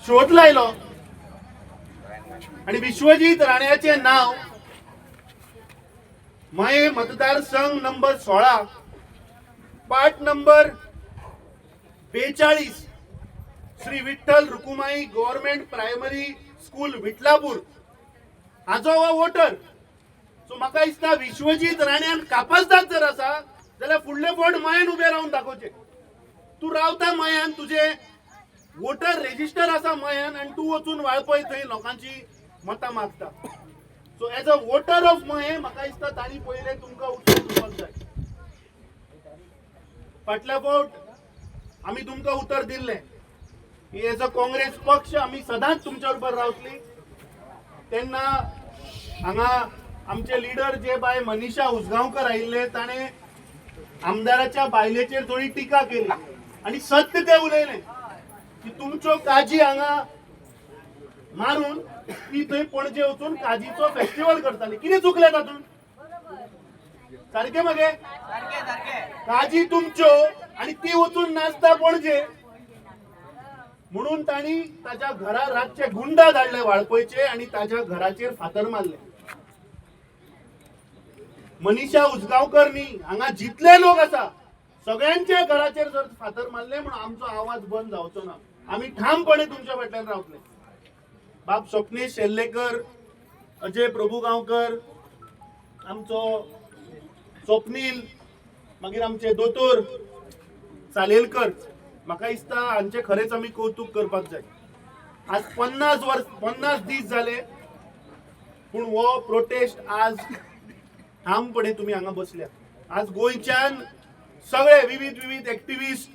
शोध लायलो आणि विश्वजीत राण्याचे नाव मये मतदारसंघ number 16 part number 42 Shri Vitthal Rukumai government primary school Vithalapur हाजो हो वोटर. सो म्हाका दिसता विश्वजीत राण्यान कापासदार जर आसा जाल्यार फुडले फावट मयान उबे रावन दाखोवचे. तू रावता मयान, तुझे वोटर रेजिस्टर आसा मयान आणि तू वचून वाळपय थंय लोकांची मतां मागता. So as a voter of मये म्हाका दिसता ताणी पयले तुमकां उत्तर दिवपाक जाय. फाटल्या फावट आमी तुमकां उतर दिल्लें की एज अ काँग्रेस पक्ष आमी सदांच तुमच्या बरोबर रावतली. तेन्ना हांगा आमचे लिडर जे बाय मनीषा उसगांवकर आयिल्ले ताणे आमदाराच्या बायलेचेर थोडी टिका केली आणि सत्य ते उलयलें की तुमच्यो काजी हांगा मारून ती थंय पणजे वचून काजीचो फेस्टिवल करताली. कितें चुकलें तातूंत? सारकें मगे? काजी तुमच्यो आणि ती वचून नाचता पणजे म्हणून ताणी ताच्या घरा रातचे गुंडा धाडले वाळपयचे आणि ताच्या घराचेर फातर मारले. मनीषा उसगांवकरनी हांगा जितले लोक आसा सगळ्यांच्या घराचेर जर फातर मारले म्हणून आमचो आवाज बंद जावचो ना. आमी ठामपणे तुमच्या फाटल्यान रावतले. बाब स्वप्नेश शेल्लेकर, अजय प्रभुगांवकर, आमचो स्वप्नील, मागीर आमचे दोतोर चालेलकर, म्हाका दिसता हांचे खरेंच आमी कौतुक करपाक जाय. आज 50 दीस जाले पूण हो प्रोटेस्ट आज ठामपणे तुम्ही हांगा बसल्या. आज गोंयच्यान सगळे विविध एक्टिविस्ट,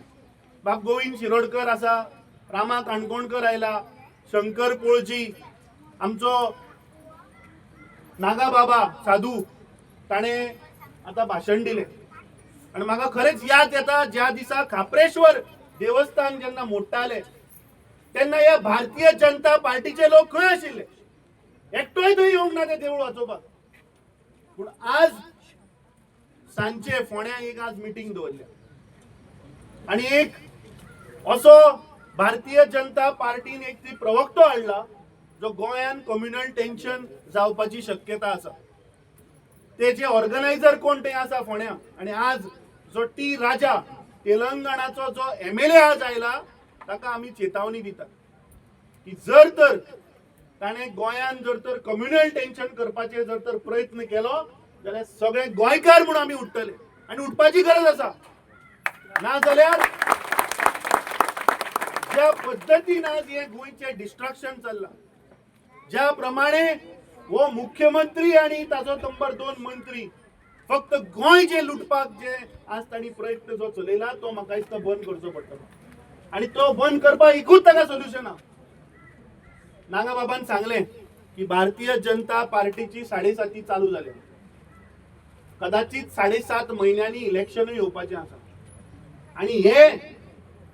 बाब गोविंद शिरोडकर आसा, रामा काणकोणकर आयला, शंकर पोळजी, आमचो नागा बाबा साधू ताणे आता भाषण दिले आणि म्हाका खरेंच याद येता ज्या दिसा खापरेश्वर देवस्थान जेन्ना मोडटाले तेन्ना ह्या भारतीय जनता पार्टीचे लोक खंय आशिल्ले. एकटोय थंय येवंक ना ते देवूळ वाचोवपाक. पूण आज सांजचे फोंड्यां एक आज मिटींग दवरल्या आणि एक असो भारतीय जनता पार्टीन एक ती प्रवक्तो हाडला जो गोंयान कम्युनल टेन्शन जावपाची शक्यता आसा. ते जे ऑर्गनायझर कोण ते आसा फोंड्या, आणि आज जो टी राजा तेलंगणाचो जो MLA आज आयला ताका आमी चेतावणी दिता की जर तर ताणे गोंयान जर तर कम्युनल टेन्शन करपाचे जर तर प्रयत्न केलो जाल्यार सगळे गोंयकार म्हणून आमी उठतले आणि उठपाची गरज आसा. ना जाल्यार ज्या पद्धतीन आज हे गोंयचे डिस्ट्रक्शन चल्ला, ज्या प्रमाणे हो मुख्यमंत्री आणि ताचो नंबर 2 मंत्री फक्त गोंय जे लुटपाक जे आज ताणी प्रयत्न जो चलयला तो म्हाका दिसता बंद करचो पडटलो आणि तो बंद करपाक एकूच ताका सोल्युशन आहा. नागा बाबान सांगले की भारतीय जनता पार्टीची 7.5 चालू जाल्या. कदाचित 7.5 महिन्यांनी इलेक्शन येवपाचें आसा आणि हे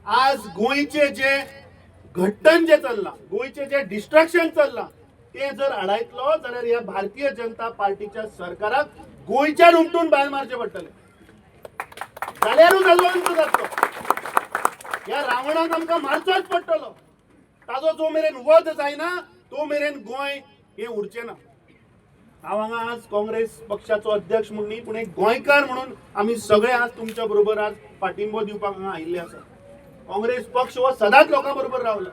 आज गोंयचे जे घट्टन जे चल्ला, गोंयचे जे डिस्ट्रक्शन चल्ला ते जर आडायतलो जाल्यार ह्या भारतीय जनता पार्टीच्या सरकाराक गोंयच्यान उमटून भायर मारचे पडटले. जाल्यारूच हाजो अंत जातलो. ह्या रावणाक आमकां मारचोच पडटलो. ताजो जो मेरेन वध जायना तो मेरेन गोंय हे उरचें ना. हांव हांगा आज काँग्रेस पक्षाचो अध्यक्ष म्हणून न्ही पूण एक गोंयकार म्हणून आमी सगळे आज तुमच्या बरोबर आज पाठिंबो दिवपाक हांगा आयिल्ले आसा. काँग्रेस पक्ष हो सदांच लोकां बरोबर रावला.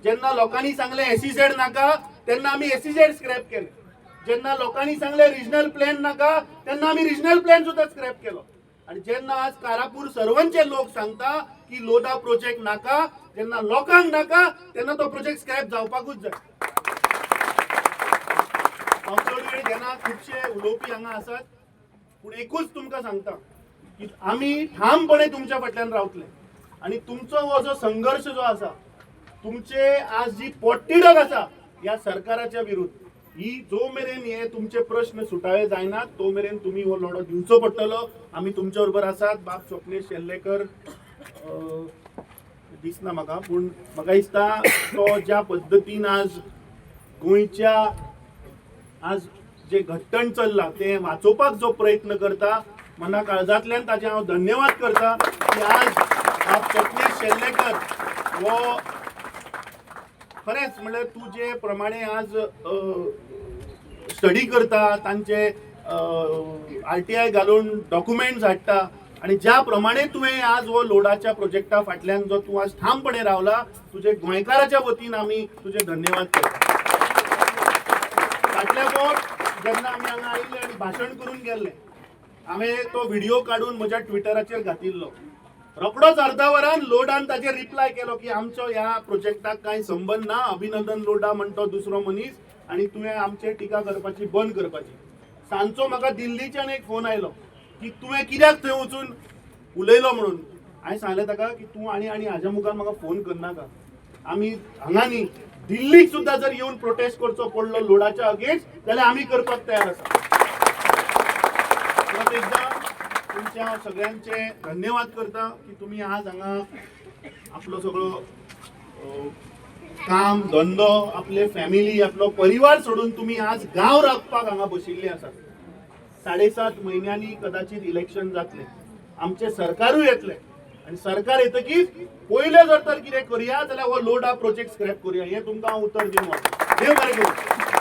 जेन्ना लोकांनी सांगले SEZ नाका तेन्ना आमी SEZ स्क्रॅप केले. जेन्ना लोकांनी सांगले रिजनल प्लॅन नाका तेन्ना आमी रिजनल प्लॅन सुद्धा स्क्रॅप केलो. आणि जेन्ना आज कारापूर सर्वनचे लोक सांगता की लोधा प्रोजेक्ट नाका, जेन्ना लोकांक नाका तेन्ना तो प्रोजेक्ट स्क्रॅप जावपाकूच जाय. हांव चड वेळ घेना, खुबशे उलोवपी हांगा आसात पूण एकूच तुमकां सांगता की आमी ठामपणे तुमच्या फाटल्यान रावतले आणि तुमचो हो जो संघर्ष जो आसा, तुमचे आज जी पोटतिडक आसा ह्या सरकाराच्या विरुद्ध, ही जो मेरेन हे तुमचे प्रश्न सुटावे जायनात तो मेरेन तुम्ही हो लढो दिवचो पडटलो. आमी तुमच्या बरोबर आसात. बाब स्वप्नेश शेल्लेकर दिसना म्हाका पूण म्हाका दिसता तो ज्या पद्दतीन आज गोंयच्या आज जे घट्टण चल्ला ते वाचोवपाक जो प्रयत्न करता, मना काळजांतल्यान ताचे हांव धन्यवाद करता की आज स्वप्नेश शेल्लेकर हो खरेंच म्हणल्यार तू जे प्रमाणे आज स्टडी करता तांचे RTI घालून डॉक्युमेंट्स हाडटा आणि ज्या प्रमाणे तुवें आज हो लोडाच्या प्रोजेक्टा फाटल्यान जो तूं आज ठामपणे रावला तुजे गोंयकाराच्या वतीन आमी तुजे धन्यवाद करता. फाटल्या फावट जेन्ना आमी हांगा आयिल्ले आनी भाशण करून गेल्ले हांवें तो व्हिडिओ काडून म्हज्या ट्विटराचेर घातिल्लो. रोखडोच अर्धा वरान लोडान ताचेर रिप्लाय केलो की आमचो ह्या प्रोजेक्टाक कांय संबंद ना, अभिनंदन लोडा म्हणतो दुसरो मनीस आणि तुवें आमचेर टिका करपाची बंद करपाची. सांजचो म्हाका दिल्लीच्यान एक फोन आयलो की तुवें कित्याक थंय वचून उलयलो म्हणून. हांवें सांगलें ताका की तूं आनी हाज्या मुखार म्हाका फोन करनाका. आमी हांगा न्ही दिल्लीक सुद्दां जर येवन प्रोटेस्ट करचो पडलो लोडाच्या अगेन्स्ट जाल्यार आमी करपाक तयार आसा. परत एकदा तुमच्या सगळ्यांचे धन्यवाद करता की तुम्ही आज हांगा आपलो सगळो काम धंदो आपले फॅमिली आपलो परिवार सोडून तुम्ही आज गांव राखपाक हांगा बशिल्ले आसात. 7.5 म्हयन्यांनी कदाचित इलेक्शन जातले, आमचे सरकारूय येतले आणि सरकार येतकीच पयले जर तर कितें करया जाल्यार हो लोडा प्रोजेक्ट स्क्रॅप करूया. हे तुमकां हांव उतर दिवन वता. देव बरें करूं.